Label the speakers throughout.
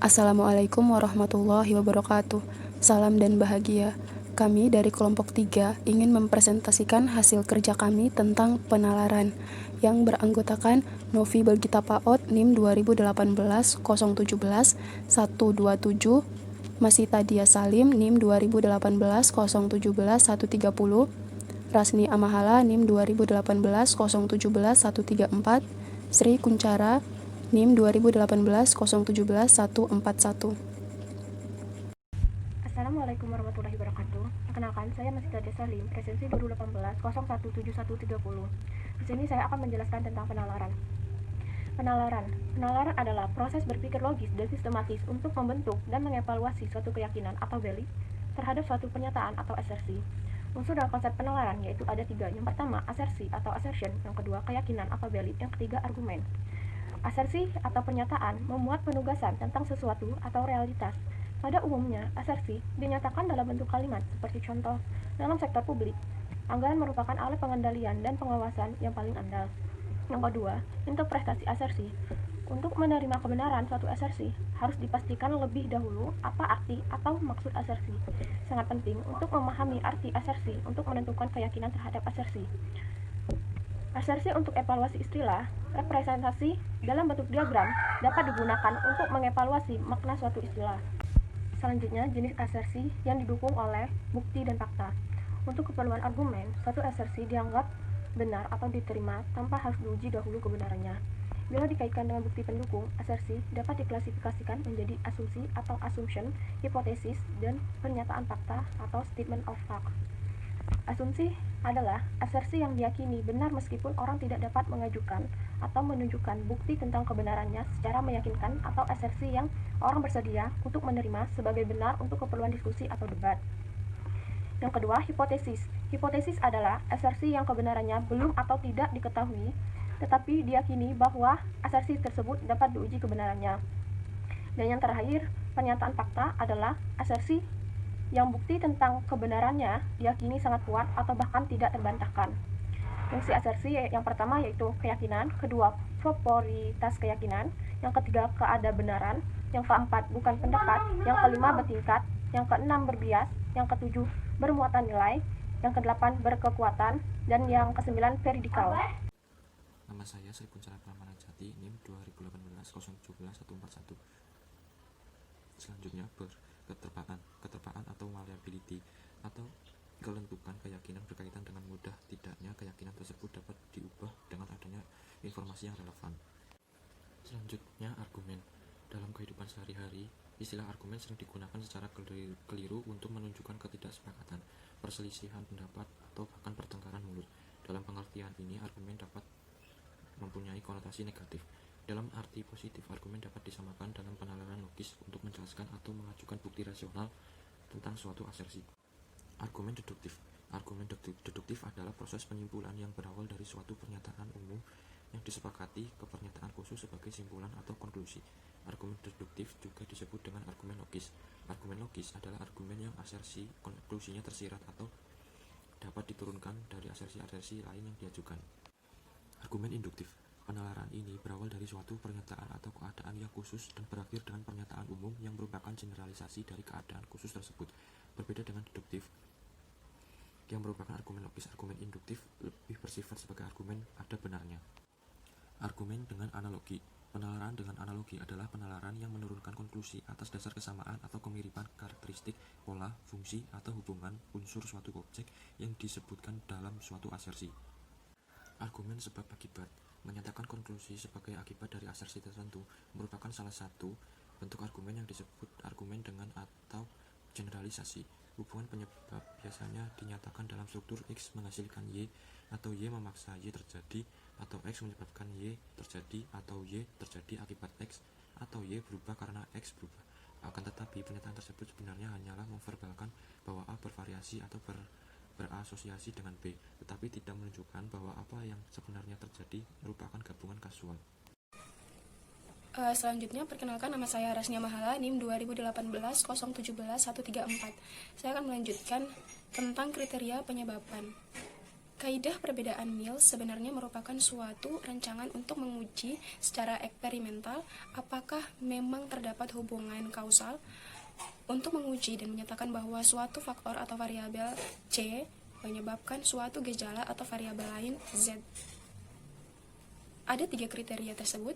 Speaker 1: Assalamualaikum warahmatullahi wabarakatuh. Salam dan bahagia. Kami dari kelompok 3 ingin mempresentasikan hasil kerja kami tentang penalaran yang beranggotakan Novi Belgita Paot NIM 2018 017 127, Masita Dia Salim NIM 2018 017 130, Rasni Amahala NIM 2018 017 134, Sri Kuncara NIM 2018 017 141.
Speaker 2: Assalamualaikum warahmatullahi wabarakatuh. Perkenalkan, saya Masita Dia Salim, presensi 2018 017130. Di sini saya akan menjelaskan tentang penalaran. Penalaran adalah proses berpikir logis dan sistematis untuk membentuk dan mengevaluasi suatu keyakinan atau belief terhadap suatu pernyataan atau asersi. Unsur dalam konsep penalaran yaitu ada 3. Yang pertama, asersi atau assertion. Yang kedua, keyakinan atau belief. Yang ketiga, argumen. Asersi atau pernyataan memuat penugasan tentang sesuatu atau realitas. Pada umumnya, asersi dinyatakan dalam bentuk kalimat, seperti contoh, dalam sektor publik, anggaran merupakan alat pengendalian dan pengawasan yang paling andal. Yang kedua, interpretasi asersi. Untuk menerima kebenaran suatu asersi, harus dipastikan lebih dahulu apa arti atau maksud asersi. Sangat penting untuk memahami arti asersi untuk menentukan keyakinan terhadap asersi. Asersi untuk evaluasi istilah, representasi dalam bentuk diagram dapat digunakan untuk mengevaluasi makna suatu istilah. Selanjutnya, jenis asersi yang didukung oleh bukti dan fakta. Untuk keperluan argumen, suatu asersi dianggap benar atau diterima tanpa harus diuji dahulu kebenarannya. Bila dikaitkan dengan bukti pendukung, asersi dapat diklasifikasikan menjadi asumsi atau assumption, hipotesis, dan pernyataan fakta atau statement of fact. Asumsi adalah asersi yang diyakini benar meskipun orang tidak dapat mengajukan atau menunjukkan bukti tentang kebenarannya secara meyakinkan, atau asersi yang orang bersedia untuk menerima sebagai benar untuk keperluan diskusi atau debat. Yang kedua, hipotesis. Hipotesis adalah asersi yang kebenarannya belum atau tidak diketahui, tetapi diyakini bahwa asersi tersebut dapat diuji kebenarannya. Dan yang terakhir, pernyataan fakta adalah asersi yang bukti tentang kebenarannya diyakini sangat kuat atau bahkan tidak terbantahkan. Fungsi asersi yang pertama yaitu keyakinan, kedua proporietas keyakinan, yang ketiga keadabenaran, yang keempat bukan pendapat, yang kelima bertingkat, yang keenam berbias, yang ketujuh bermuatan nilai, yang kedelapan berkekuatan, dan yang kesembilan veridikal.
Speaker 3: Nama saya Sri Kuncara Pramanajati, NIM 2018 017 141. Selanjutnya, keterpaan atau malleability atau kelentukan keyakinan berkaitan dengan mudah tidaknya keyakinan tersebut dapat diubah dengan adanya informasi yang relevan. Selanjutnya, argumen. Dalam kehidupan sehari-hari, istilah argumen sering digunakan secara keliru untuk menunjukkan ketidaksepakatan, perselisihan pendapat, atau bahkan pertengkaran mulut. Dalam pengertian ini, argumen dapat mempunyai konotasi negatif. Dalam arti positif, argumen dapat disamakan dalam penalaran logis untuk menjelaskan atau mengajukan bukti rasional tentang suatu asersi. Argumen deduktif. Argumen deduktif adalah proses penyimpulan yang berawal dari suatu pernyataan umum yang disepakati ke pernyataan khusus sebagai simpulan atau konklusi. Argumen deduktif juga disebut dengan argumen logis. Argumen logis adalah argumen yang asersi konklusinya tersirat atau dapat diturunkan dari asersi-asersi lain yang diajukan. Argumen induktif. Penalaran ini berawal dari suatu pernyataan atau keadaan yang khusus dan berakhir dengan pernyataan umum yang merupakan generalisasi dari keadaan khusus tersebut. Berbeda dengan deduktif, yang merupakan argumen logis. Argumen induktif lebih bersifat sebagai argumen ada benarnya. Argumen dengan analogi. Penalaran dengan analogi adalah penalaran yang menurunkan konklusi atas dasar kesamaan atau kemiripan karakteristik, pola, fungsi, atau hubungan unsur suatu objek yang disebutkan dalam suatu asersi. Argumen sebab akibat. Menyatakan konklusi sebagai akibat dari asersi tertentu merupakan salah satu bentuk argumen yang disebut argumen dengan atau generalisasi. Hubungan penyebab biasanya dinyatakan dalam struktur X menghasilkan Y, atau Y memaksa Y terjadi, atau X menyebabkan Y terjadi, atau Y terjadi akibat X, atau Y berubah karena X berubah. Akan tetapi pernyataan tersebut sebenarnya hanyalah memverbalkan bahwa A bervariasi atau berasosiasi dengan B, tetapi tidak menunjukkan bahwa apa yang sebenarnya terjadi merupakan gabungan kasual.
Speaker 1: Selanjutnya, perkenalkan, nama saya Rasni Amahala, NIM 2018 017 134. Saya akan melanjutkan tentang kriteria penyebaban. Kaidah perbedaan Mills sebenarnya merupakan suatu rancangan untuk menguji secara eksperimental apakah memang terdapat hubungan kausal untuk menguji dan menyatakan bahwa suatu faktor atau variabel C menyebabkan suatu gejala atau variabel lain Z. Ada 3 kriteria tersebut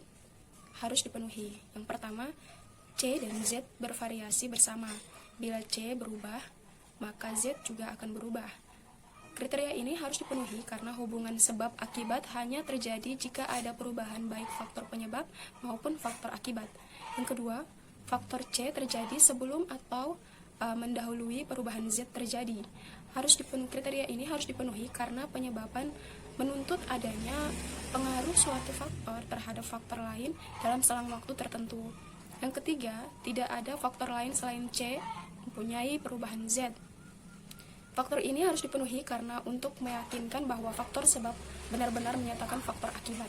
Speaker 1: harus dipenuhi. Yang pertama, C dan Z bervariasi bersama. Bila C berubah, maka Z juga akan berubah. Kriteria ini harus dipenuhi karena hubungan sebab akibat hanya terjadi jika ada perubahan baik faktor penyebab maupun faktor akibat. Yang kedua, faktor C terjadi sebelum atau mendahului perubahan Z terjadi. Kriteria ini harus dipenuhi karena penyebaban menuntut adanya pengaruh suatu faktor terhadap faktor lain dalam selang waktu tertentu. Yang ketiga, tidak ada faktor lain selain C mempunyai perubahan Z. Faktor ini harus dipenuhi karena untuk meyakinkan bahwa faktor sebab benar-benar menyatakan faktor akibat.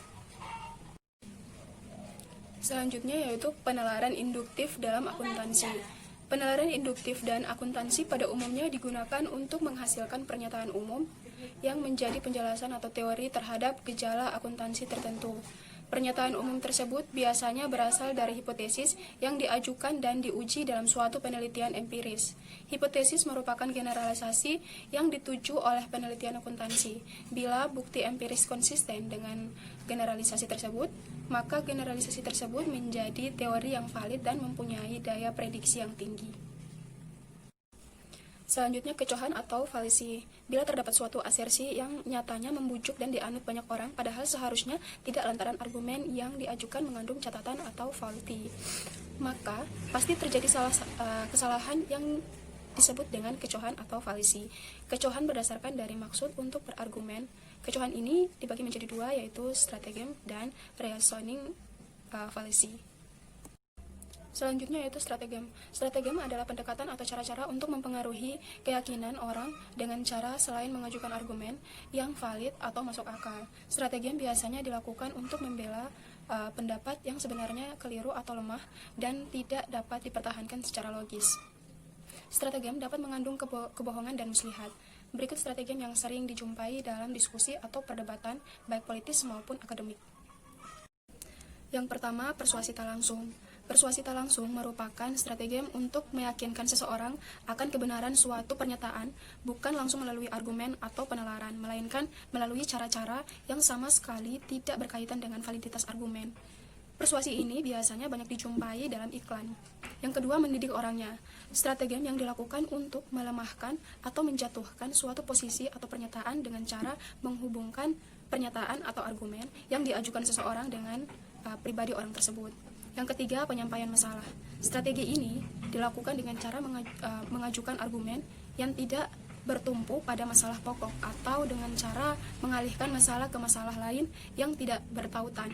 Speaker 1: Selanjutnya yaitu penalaran induktif dalam akuntansi. Penalaran induktif dan akuntansi pada umumnya digunakan untuk menghasilkan pernyataan umum yang menjadi penjelasan atau teori terhadap gejala akuntansi tertentu. Pernyataan umum tersebut biasanya berasal dari hipotesis yang diajukan dan diuji dalam suatu penelitian empiris. Hipotesis merupakan generalisasi yang dituju oleh penelitian akuntansi. Bila bukti empiris konsisten dengan generalisasi tersebut, maka generalisasi tersebut menjadi teori yang valid dan mempunyai daya prediksi yang tinggi. Selanjutnya, kecohan atau falsi. Bila terdapat suatu asersi yang nyatanya membujuk dan dianut banyak orang, padahal seharusnya tidak lantaran argumen yang diajukan mengandung catatan atau faulty, maka pasti terjadi kesalahan yang disebut dengan kecohan atau falsi. Kecohan berdasarkan dari maksud untuk berargumen. Kecohan ini dibagi menjadi 2, yaitu stratagem dan reasoning fallacy. Selanjutnya yaitu stratagem. Stratagem adalah pendekatan atau cara-cara untuk mempengaruhi keyakinan orang dengan cara selain mengajukan argumen yang valid atau masuk akal. Stratagem biasanya dilakukan untuk membela pendapat yang sebenarnya keliru atau lemah dan tidak dapat dipertahankan secara logis. Stratagem dapat mengandung kebohongan dan muslihat. Berikut stratagem yang sering dijumpai dalam diskusi atau perdebatan baik politis maupun akademik. Yang pertama, persuasi tak langsung. Persuasi tak langsung merupakan strategi untuk meyakinkan seseorang akan kebenaran suatu pernyataan, bukan langsung melalui argumen atau penalaran, melainkan melalui cara-cara yang sama sekali tidak berkaitan dengan validitas argumen. Persuasi ini biasanya banyak dijumpai dalam iklan. Yang kedua, mendidik orangnya. Strategi yang dilakukan untuk melemahkan atau menjatuhkan suatu posisi atau pernyataan dengan cara menghubungkan pernyataan atau argumen yang diajukan seseorang dengan pribadi orang tersebut. Yang ketiga, penyampaian masalah. Strategi ini dilakukan dengan cara mengajukan argumen yang tidak bertumpu pada masalah pokok atau dengan cara mengalihkan masalah ke masalah lain yang tidak bertautan.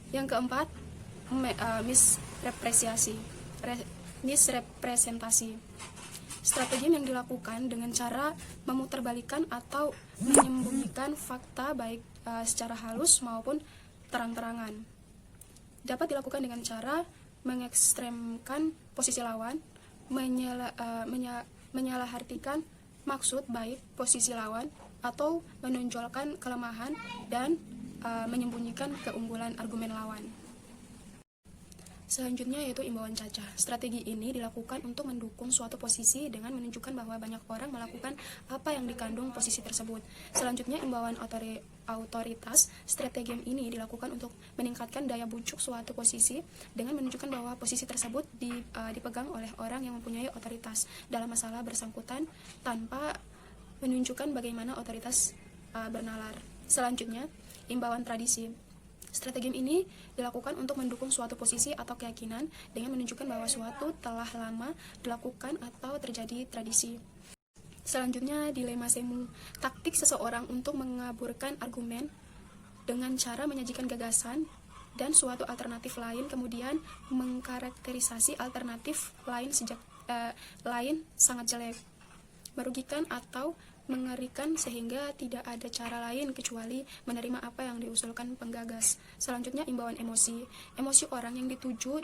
Speaker 1: Yang keempat, misrepresentasi. Strategi yang dilakukan dengan cara memutarbalikkan atau menyembunyikan fakta baik secara halus maupun terang-terangan. Dapat dilakukan dengan cara mengekstremkan posisi lawan, menyalahartikan maksud baik posisi lawan, atau menonjolkan kelemahan dan menyembunyikan keunggulan argumen lawan. Selanjutnya yaitu imbauan cacah. Strategi ini dilakukan untuk mendukung suatu posisi dengan menunjukkan bahwa banyak orang melakukan apa yang dikandung posisi tersebut. Selanjutnya, imbauan otoritas. Strategi ini dilakukan untuk meningkatkan daya bujuk suatu posisi dengan menunjukkan bahwa posisi tersebut dipegang oleh orang yang mempunyai otoritas dalam masalah bersangkutan tanpa menunjukkan bagaimana otoritas bernalar. Selanjutnya, imbauan tradisi. Strategi ini dilakukan untuk mendukung suatu posisi atau keyakinan dengan menunjukkan bahwa suatu telah lama dilakukan atau terjadi tradisi. Selanjutnya, dilema semu. Taktik seseorang untuk mengaburkan argumen dengan cara menyajikan gagasan dan suatu alternatif lain, kemudian mengkarakterisasi alternatif lain sangat jelek, merugikan atau mengerikan sehingga tidak ada cara lain kecuali menerima apa yang diusulkan penggagas. Selanjutnya, imbauan emosi. Emosi orang yang dituju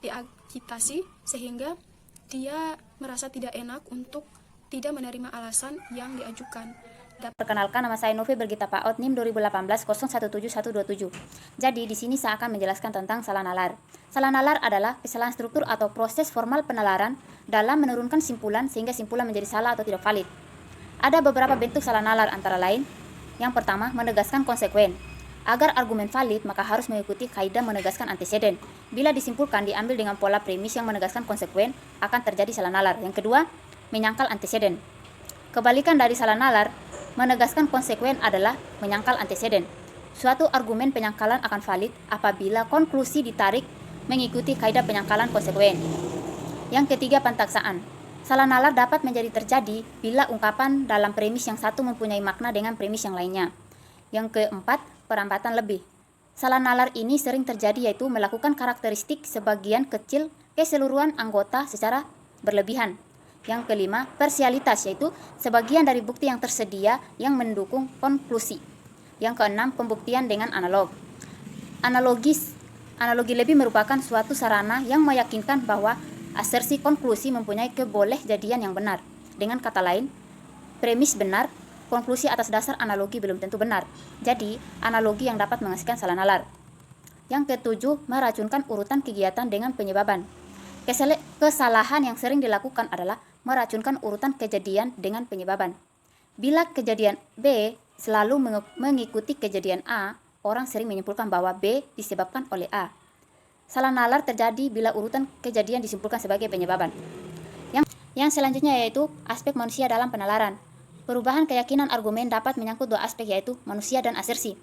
Speaker 1: diagitasi sehingga dia merasa tidak enak untuk tidak menerima alasan yang diajukan.
Speaker 4: Perkenalkan, nama saya Novi Bergita Paot, NIM 2018-017127. Jadi, di sini saya akan menjelaskan tentang salah nalar. Salah nalar adalah kesalahan struktur atau proses formal penalaran dalam menurunkan simpulan sehingga simpulan menjadi salah atau tidak valid. Ada beberapa bentuk salah nalar antara lain. Yang pertama, menegaskan konsekuen. Agar argumen valid, maka harus mengikuti kaidah menegaskan anteseden. Bila disimpulkan diambil dengan pola premis yang menegaskan konsekuen, akan terjadi salah nalar. Yang kedua, menyangkal anteseden. Kebalikan dari salah nalar, menegaskan konsekuen adalah menyangkal anteseden. Suatu argumen penyangkalan akan valid apabila konklusi ditarik mengikuti kaidah penyangkalan konsekuen. Yang ketiga, pentaksaan. Salah nalar dapat menjadi terjadi bila ungkapan dalam premis yang satu mempunyai makna dengan premis yang lainnya. Yang keempat, perampatan lebih. Salah nalar ini sering terjadi yaitu melakukan karakteristik sebagian kecil keseluruhan anggota secara berlebihan. Yang kelima, parsialitas, yaitu sebagian dari bukti yang tersedia yang mendukung konklusi. Yang keenam, pembuktian dengan analog. Analogi lebih merupakan suatu sarana yang meyakinkan bahwa asersi konklusi mempunyai kebolehjadian yang benar. Dengan kata lain, premis benar, konklusi atas dasar analogi belum tentu benar. Jadi, analogi yang dapat menghasilkan salah nalar. Yang ketujuh, meracunkan urutan kegiatan dengan penyebaban. Kesalahan yang sering dilakukan adalah meracunkan urutan kejadian dengan penyebaban. Bila kejadian B selalu mengikuti kejadian A, orang sering menyimpulkan bahwa B disebabkan oleh A. Salah nalar terjadi bila urutan kejadian disimpulkan sebagai penyebaban. Yang selanjutnya yaitu aspek manusia dalam penalaran. Perubahan keyakinan argumen dapat menyangkut dua aspek, yaitu manusia dan asersi.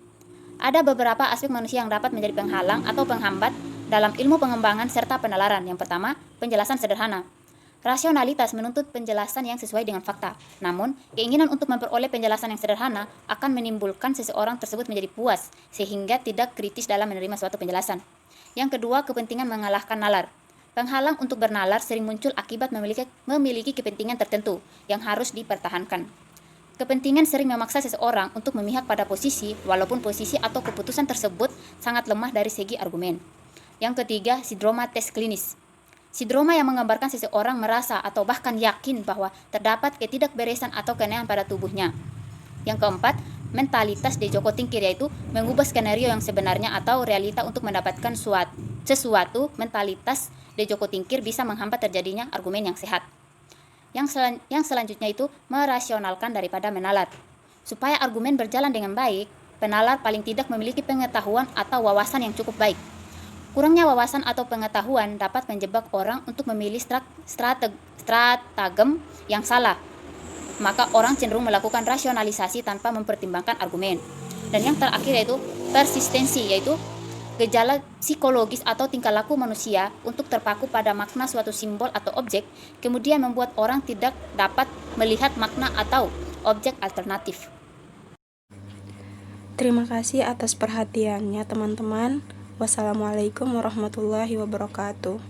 Speaker 4: Ada beberapa aspek manusia yang dapat menjadi penghalang atau penghambat dalam ilmu pengembangan serta penalaran. Yang pertama, penjelasan sederhana. Rasionalitas menuntut penjelasan yang sesuai dengan fakta. Namun, keinginan untuk memperoleh penjelasan yang sederhana akan menimbulkan seseorang tersebut menjadi puas, sehingga tidak kritis dalam menerima suatu penjelasan. Yang kedua, kepentingan mengalahkan nalar. Penghalang untuk bernalar sering muncul akibat memiliki kepentingan tertentu yang harus dipertahankan. Kepentingan sering memaksa seseorang untuk memihak pada posisi, walaupun posisi atau keputusan tersebut sangat lemah dari segi argumen. Yang ketiga, sindroma tes klinis. Sindroma yang menggambarkan seseorang merasa atau bahkan yakin bahwa terdapat ketidakberesan atau keanehan pada tubuhnya. Yang keempat, mentalitas de Joko Tingkir, yaitu mengubah skenario yang sebenarnya atau realita untuk mendapatkan sesuatu. Mentalitas de Joko Tingkir bisa menghambat terjadinya argumen yang sehat. Yang selanjutnya itu merasionalkan daripada menalar. Supaya argumen berjalan dengan baik, penalar paling tidak memiliki pengetahuan atau wawasan yang cukup baik. Kurangnya wawasan atau pengetahuan dapat menjebak orang untuk memilih stratagem yang salah. Maka orang cenderung melakukan rasionalisasi tanpa mempertimbangkan argumen. Dan yang terakhir yaitu persistensi, yaitu gejala psikologis atau tingkah laku manusia untuk terpaku pada makna suatu simbol atau objek, kemudian membuat orang tidak dapat melihat makna atau objek alternatif.
Speaker 5: Terima kasih atas perhatiannya teman-teman. Wassalamualaikum warahmatullahi wabarakatuh.